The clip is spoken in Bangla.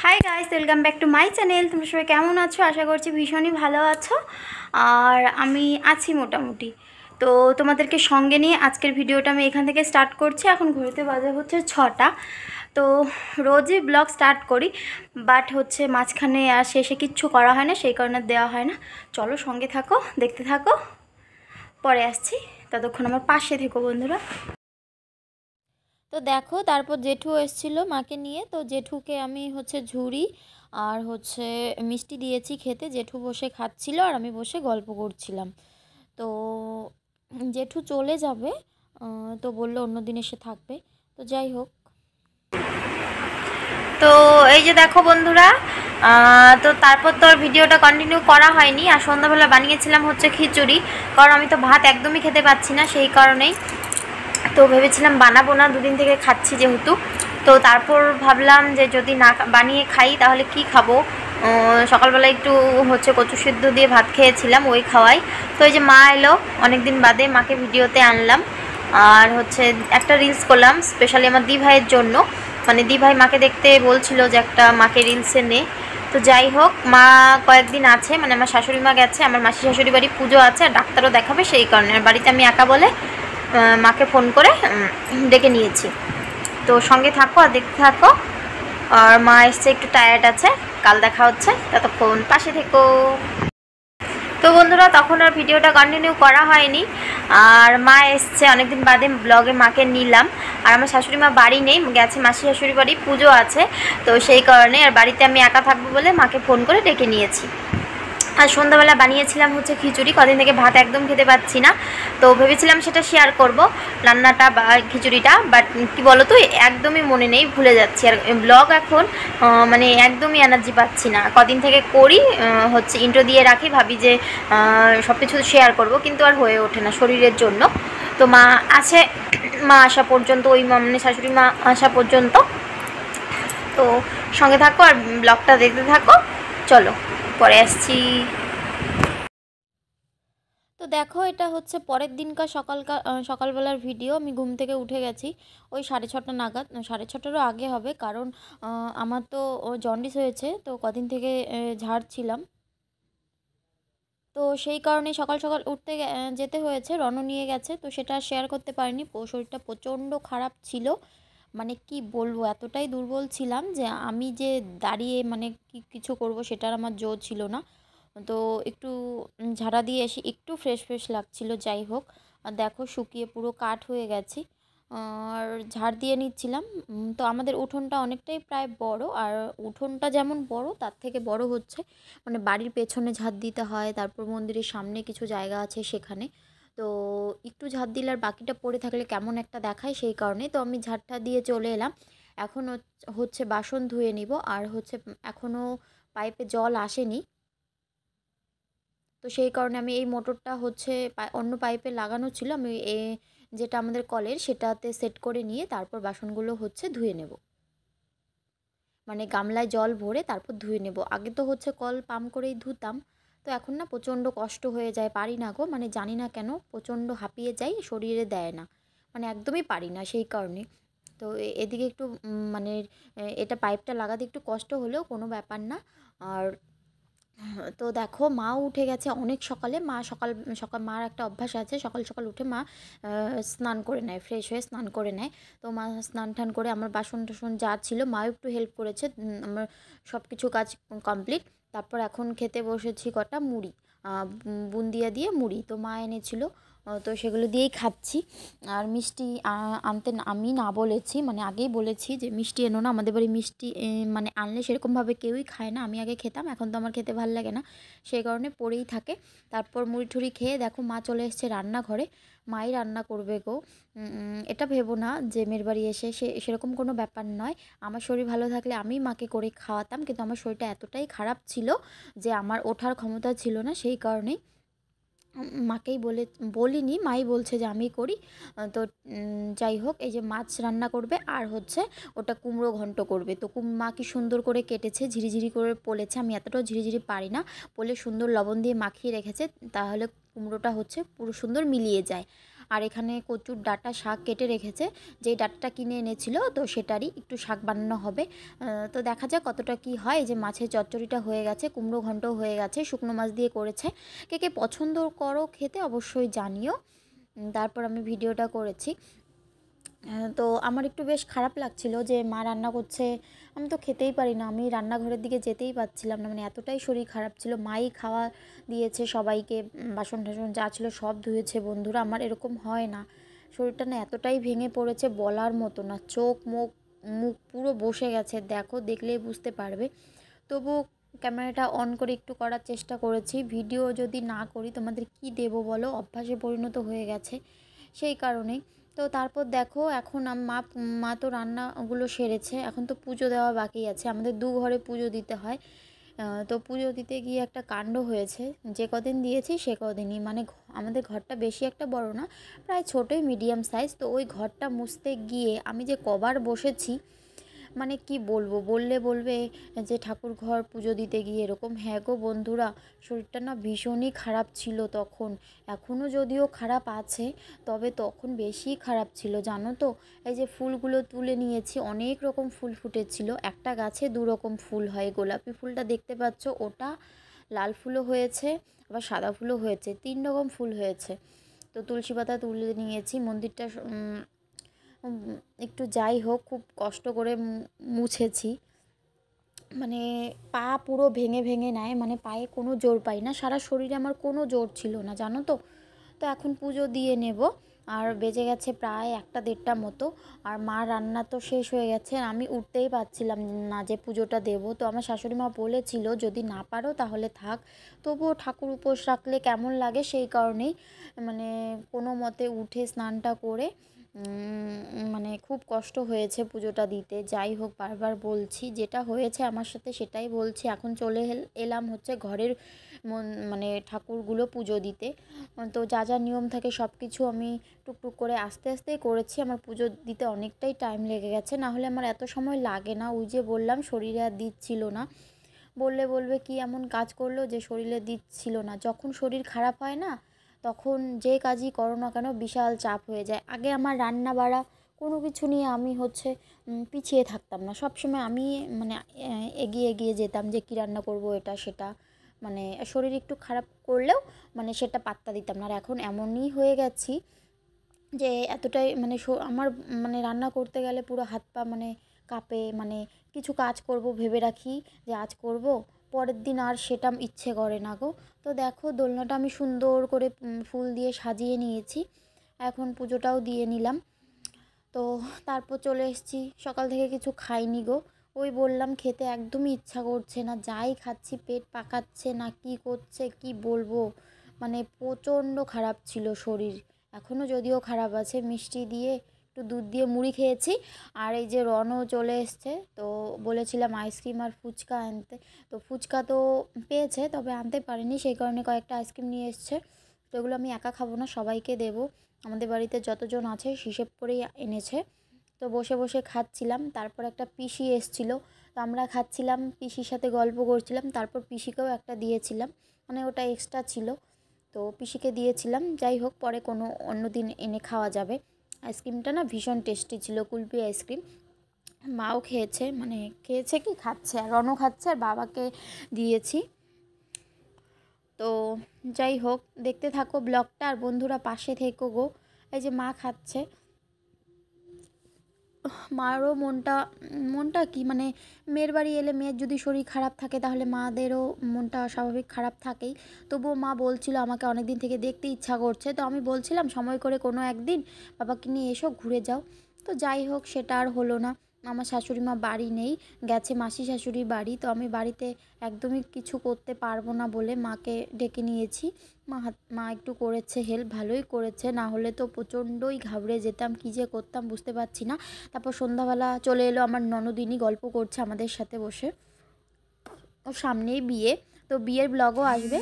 Hi guys, welcome back to my channel. তোমরা সবাই কেমন আছো? আশা করছি ভীষণই ভালো আছো। আর আমি আছি মোটামুটি। তো তোমাদেরকে সঙ্গে নিয়ে আজকের ভিডিওটা আমি এখান থেকে স্টার্ট করছি। এখন ঘুরতে বাজে হচ্ছে 6টা। তো রোজই ব্লগ স্টার্ট করি, বাট হচ্ছে মাঝখানে আর শেষে কিচ্ছু করা হয় না, সেই কারণে দেওয়া হয় না। চলো সঙ্গে থাকো, দেখতে থাকো, পরে আসছি। ততক্ষণ আমার পাশে থেকো বন্ধুরা। তো দেখো, তারপর জেঠু এসেছিল মাকে নিয়ে। তো জেঠুকে আমি ঝুড়ি আর মিষ্টি দিয়েছি খেতে। জেঠু বসে খাচ্ছিল আর আমি বসে গল্প করছিলাম। তো জেঠু চলে যাবে, তো বললো অন্য দিন এসে থাকবে। তো যাই হোক। তো এই যে দেখো বন্ধুরা, তো তারপর তো আর ভিডিওটা কন্টিনিউ করা হয়নি। আর সন্ধ্যাবেলা বানিয়েছিলাম হচ্ছে খিচুড়ি, কারণ আমি তো ভাত একদমই খেতে পাচ্ছি না, সেই কারণেই তো ভেবেছিলাম বানাবো না, দুদিন থেকে খাচ্ছি যেহেতু। তো তারপর ভাবলাম যে যদি না বানিয়ে খাই তাহলে কি খাবো। সকালবেলা একটু কচু সিদ্ধ দিয়ে ভাত খেয়েছিলাম, ওই খাওয়াই। তো এই যে মা এলো অনেক দিন বাদে, মাকে ভিডিওতে আনলাম। আর একটা রিলস করলাম স্পেশালি আমার দি ভাইয়ের জন্য। মানে দি ভাই মাকে দেখতে বলছিল যে একটা মাকে রিলসে নে। তো যাই হোক, মা কয়েকদিন আছে, মানে আমার শাশুড়ি মা গেছে, আমার মাসি শাশুড়ি বাড়ি পুজো আছে আর ডাক্তারও দেখাবে, সেই কারণে। আর বাড়িতে আমি একা বলে মাকে ফোন করে ডেকে নিয়েছি। তো সঙ্গে থাকো আর দেখতে থাকো। আর মা এসছে, একটু টায়ার্ড আছে, কাল দেখা হচ্ছে, ততক্ষণ পাশে থেকো। তো বন্ধুরা, তখন আর ভিডিওটা কন্টিনিউ করা হয়নি। আর মা এসছে অনেকদিন বাদে, ব্লগে মাকে নিলাম। আর আমার শাশুড়ি মা বাড়ি নেই, গেছে মাসি শাশুড়ি বাড়ি, পুজো আছে, তো সেই কারণে। আর বাড়িতে আমি একা থাকবো বলে মাকে ফোন করে ডেকে নিয়েছি। আর সন্ধ্যাবেলা বানিয়েছিলাম খিচুড়ি, কদিন থেকে ভাত একদম খেতে পাচ্ছি না, তো ভেবেছিলাম সেটা শেয়ার করব, রান্নাটা বা খিচুড়িটা। বাট কি বলো তো, একদমই মনে নেই, ভুলে যাচ্ছি। আর ব্লগ এখন মানে একদমই এনার্জি পাচ্ছি না। কদিন থেকে করি, ইন্ট্রো দিয়ে রাখি, ভাবি যে সব কিছু শেয়ার করব, কিন্তু আর হয়ে ওঠে না শরীরের জন্য। তো মা আছে, মা আসা পর্যন্ত, ওই মানে শাশুড়ি মা আসা পর্যন্ত তো সঙ্গে থাকো আর ব্লগটা দেখতে থাকো। চলো পরে আসছি। তো দেখো, এটা পরের দিনকার সকালবেলার ভিডিও। আমি ঘুম থেকে উঠে গেছি ওই 6:30 নাগাদ, 6:30টারও আগে হবে, কারণ আমার তো জন্ডিস হয়েছে, তো কদিন থেকে ঝাড়ছিলাম। তো সেই কারণে সকাল সকাল উঠতে যেতে হয়েছে, রণ নিয়ে গেছে, তো সেটা শেয়ার করতে পারিনি। শরীরটা প্রচণ্ড খারাপ ছিল, মানে কি বলবো, এতটাই দুর্বল ছিলাম যে আমি যে দাঁড়িয়ে মানে কিছু করব সেটার আমার জো ছিল না। তো একটু ঝাড়া দিয়ে এসে একটু ফ্রেশ ফ্রেশ লাগছিল। যাই হোক, আর দেখো শুকিয়ে পুরো কাঠ হয়ে গেছি। আর ঝাড় দিয়ে নিচ্ছিলাম। তো আমাদের উঠোনটা অনেকটাই প্রায় বড়, আর উঠোনটা যেমন বড় তার থেকে বড় মানে বাড়ির পেছনে ঝাড় দিতে হয়, তারপর মন্দিরের সামনে কিছু জায়গা আছে সেখানে। তো একটু ঝাড় দিলে আর বাকিটা পড়ে থাকলে কেমন একটা দেখায়, সেই কারণে তো আমি ঝাড়টা দিয়ে চলে এলাম। এখন বাসন ধুয়ে নিব। আর এখনও পাইপে জল আসেনি, তো সেই কারণে আমি এই মোটরটা অন্য পাইপে লাগানো ছিল, আমি যেটা আমাদের কলের সেটাতে সেট করে নিয়ে তারপর বাসনগুলো ধুয়ে নেব। মানে গামলায় জল ভরে তারপর ধুয়ে নেব। আগে তো কল পাম্প করেই ধুতাম, তো এখন না প্রচণ্ড কষ্ট হয়ে যায়, পারি না গো, মানে জানি না কেন প্রচণ্ড হাঁপিয়ে যাই, শরীরে দেয় না, মানে একদমই পারি না, সেই কারণে। তো এদিকে একটু মানে এটা পাইপটা লাগাতে একটু কষ্ট হলেও কোনো ব্যাপার না। আর তো দেখো, মাও উঠে গেছে অনেক সকালে। মা সকাল সকাল মার একটা অভ্যাস আছে, সকাল সকাল উঠে মা স্নান করে নেয়, ফ্রেশ হয়ে স্নান করে নেয়। তো মা স্নান টান করে আমার বাসন টাসন যা ছিল মাও একটু হেল্প করেছে, আমার সব কিছু কাজ কমপ্লিট। তারপর এখন খেতে বসেছি কটা মুড়ি, বুন্দিয়া দিয়ে মুড়ি, তো মা এনেছিল, তো সেগুলো দিয়েই খাচ্ছি। আর মিষ্টি আনতে আমি না বলেছি, মানে আগেই বলেছি যে মিষ্টি এনো না, আমাদের বাড়ি মিষ্টি মানে আনলে সেরকমভাবে কেউই খায় না। আমি আগে খেতাম, এখন তো আমার খেতে ভালো লাগে না, সেই কারণে পড়েই থাকে। তারপর মুড়ি ঠুড়ি খেয়ে দেখো মা চলে এসেছে রান্নাঘরে, মাই রান্না করবে গো। এটা ভেবো না যে মেয়ের বাড়ি এসে সেরকম কোনো ব্যাপার নয়। আমার শরীর ভালো থাকলে আমি মাকে করে খাওয়াতাম, কিন্তু আমার শরীরটা এতটাই খারাপ ছিল যে আমার ওঠার ক্ষমতা ছিল না, সেই কারণেই মাকেই বলিনি, মাই বলছে যে আমি করি। তো যাই হোক, এই যে মাছ রান্না করবে আর ওটা কুমড়ো ঘন্ট করবে। তো মা কি সুন্দর করে কেটেছে, ঝিরিঝিরি করে পলেছে, আমি এতটাও ঝিরিঝিরি পারি না, পলে সুন্দর লবণ দিয়ে মাখিয়ে রেখেছে, তাহলে কুমড়োটা পুরো সুন্দর মিলিয়ে যায়। আর এখানে কচুর ডাঁটা শাক কেটে রেখেছে, যেই ডাঁটাটা কিনে এনেছিল তো সেটারই একটু শাক বানানো হবে। তো দেখা যাক কতটা কি হয়। এই যে মাছের চচ্চড়িটা হয়ে গেছে, কুমড়ো ঘন্টও হয়ে গেছে, শুকনো মাছ দিয়ে করেছে। কে কে পছন্দ করো খেতে অবশ্যই জানিও। তারপর আমি ভিডিওটা করেছি। তো আমার একটু বেশ খারাপ লাগছিল যে মা রান্না করছে, আমি তো খেতেই পারি না, আমি রান্নাঘরের দিকে যেতেই পারছিলাম না, মানে এতটাই শরীর খারাপ ছিল। মাই খাওয়া দিয়েছে সবাইকে, বাসন টাসন যা ছিল সব ধুয়েছে। বন্ধুরা, আমার এরকম হয় না, শরীরটা না এতটাই ভেঙে পড়েছে বলার মতো না, চোখ মুখ মুখ পুরো বসে গেছে, দেখো দেখলেই বুঝতে পারবে। তবু ক্যামেরাটা অন করে একটু করার চেষ্টা করেছি। ভিডিও যদি না করি তোমাদের কি দেবো বলো, অভ্যাসে পরিণত হয়ে গেছে সেই কারণেই। তো তারপর দেখো এখন মা তো রান্নাগুলো সেরেছে, এখন তো পুজো দেওয়া বাকি আছে, আমাদের দু ঘরে পুজো দিতে হয়। তো পুজো দিতে গিয়ে একটা কাণ্ড হয়েছে, যে কদিন দিয়েছি সে কদিনই, মানে আমাদের ঘরটা বেশি একটা বড় না, প্রায় ছোটোই মিডিয়াম সাইজ। তো ওই ঘরটা মুছতে গিয়ে আমি যে কবার বসেছি, মানে কি বলবো, বললে বলবে যে ঠাকুর ঘর পুজো দিতে গিয়ে এরকম। হ্যাঁ গো বন্ধুরা, শরীরটা না ভীষণই খারাপ ছিল তখন, এখনও যদিও খারাপ আছে, তবে তখন বেশি খারাপ ছিল জানো তো। এই যে ফুলগুলো তুলে নিয়েছি, অনেক রকম ফুল ফুটেছিল, একটা গাছে দু রকম ফুল হয়, গোলাপি ফুলটা দেখতে পাচ্ছ ওটা, লাল ফুলও হয়েছে, আবার সাদা ফুলও হয়েছে, 3 রকম ফুল হয়েছে। তো তুলসী পাতা তুলে নিয়েছি, মন্দিরটা একটু যাই হোক খুব কষ্ট করে মুছেছি, মানে পা পুরো ভেঙে ভেঙে নেয়, মানে পায়ে কোনো জোর পাই না, সারা শরীরে আমার কোনো জোর ছিল না জানো তো। তো এখন পুজো দিয়ে নেব, আর বেজে গেছে প্রায় 1-1:30 মতো, আর মা রান্না তো শেষ হয়ে গেছে, আমি উঠতেই পারছিলাম না যে পুজোটা দেব। তো আমার শাশুড়ি মা বলেছিল যদি না পারো তাহলে থাক, তবুও ঠাকুর উপোস রাখলে কেমন লাগে সেই কারণেই মানে কোনো মতে উঠে স্নানটা করে মানে খুব কষ্ট হয়েছে পুজোটা দিতে। যাই হোক, বারবার বলছি যেটা হয়েছে আমার সাথে সেটাই বলছি। এখন চলে এলাম হচ্ছে ঘরের মানে ঠাকুরগুলো পুজো দিতে। তো যা যা নিয়ম থাকে সব কিছু আমি টুকটুক করে আস্তে আস্তেই করেছি, আমার পুজো দিতে অনেকটাই টাইম লেগে গেছে, না হলে আমার এত সময় লাগে না। ওই যে বললাম শরীরে আর দিচ্ছিল না, বললে বলবে কি এমন কাজ করলো যে শরীরে দিচ্ছিল না। যখন শরীর খারাপ হয় না, তখন যে কাজই করো না কেন বিশাল চাপ হয়ে যায়। আগে আমার রান্না বাড়া কোনো কিছু নিয়ে আমি হচ্ছে পিছিয়ে থাকতাম না, সবসময় আমি মানে এগিয়ে এগিয়ে যেতাম যে কী রান্না করব এটা সেটা, মানে শরীর একটু খারাপ করলেও মানে সেটা পাত্তা দিতাম না। আর এখন এমনই হয়ে গেছি যে এতটাই মানে আমার মানে রান্না করতে গেলে পুরো হাত পা মানে কাঁপে, মানে কিছু কাজ করব ভেবে রাখি যে আজ করব, পরের দিন আর সেটা ইচ্ছে করে না গো। তো দেখো দোলনাটা আমি সুন্দর করে ফুল দিয়ে সাজিয়ে নিয়েছি, এখন পুজোটাও দিয়ে নিলাম। তো তারপর চলে এসেছি, সকাল থেকে কিছু খাইনি গো, ওই বললাম খেতে একদমই ইচ্ছা করছে না, যাই খাচ্ছি পেট পাকাচ্ছে না, কি করছে কি বলবো, মানে প্রচণ্ড খারাপ ছিল শরীর, এখনও যদিও খারাপ আছে। মিষ্টি দিয়ে একটু দুধ দিয়ে মুড়ি খেয়েছি, আর এই যে রনও চলে এসছে, তো বলেছিলাম আইসক্রিম আর ফুচকা আনতে, তো ফুচকা তো পেয়েছে তবে আনতে পারিনি, সেই কারণে কয়েকটা আইসক্রিম নিয়ে এসছে। তো এগুলো আমি একা খাবো না, সবাইকে দেবো, আমাদের বাড়িতে যতজন আছে হিসেব করেই এনেছে। তো বসে বসে খাচ্ছিলাম, তারপর একটা পিসি এসেছিলো, তো আমরা খাচ্ছিলাম, পিসির সাথে গল্প করছিলাম, তারপর পিসিকেও একটা দিয়েছিলাম, মানে ওটা এক্সট্রা ছিল, তো পিসিকে দিয়েছিলাম। যাই হোক পরে কোনো অন্য দিন এনে খাওয়া যাবে। আইসক্রিমটা না ভীষণ টেস্টি ছিল, কুলপি আইসক্রিম। মাও খেয়েছে, মানে খেয়েছে কি খাচ্ছে, আর রনও খাচ্ছে, আর বাবাকে দিয়েছি। তো যাই হোক দেখতে থাকো ব্লগটা, আর বন্ধুরা পাশে থেকো গো। এই যে মা খাচ্ছে, মারও মনটা কি মানে মেয়ের বাড়ি এলে মেয়ের যদি শরীর খারাপ থাকে তাহলে মাদেরও মনটা স্বাভাবিক খারাপ থাকেই। তবুও মা বলছিল আমাকে অনেক দিন থেকে দেখতে ইচ্ছা করছে, তো আমি বলছিলাম সময় করে কোনো একদিন বাবাকে নিয়ে এসো ঘুরে যাও। তো যাই হোক সেটা আর হলো না, আমার শাশুড়ি মা বাড়ি নেই, গেছে মাসি শাশুড়ির বাড়ি, তো আমি বাড়িতে একদমই কিছু করতে পারবো না বলে মাকে ডেকে নিয়েছি। মা একটু করেছে হেল্প, ভালোই করেছে, না হলে তো প্রচণ্ডই ঘাবড়ে যেতাম, কী যে করতাম বুঝতে পারছি না। তারপর সন্ধ্যাবেলা চলে এলো আমার ননদিনী, গল্প করছে আমাদের সাথে বসে, ওর সামনেই বিয়ে, তো বিয়ের ব্লগও আসবে।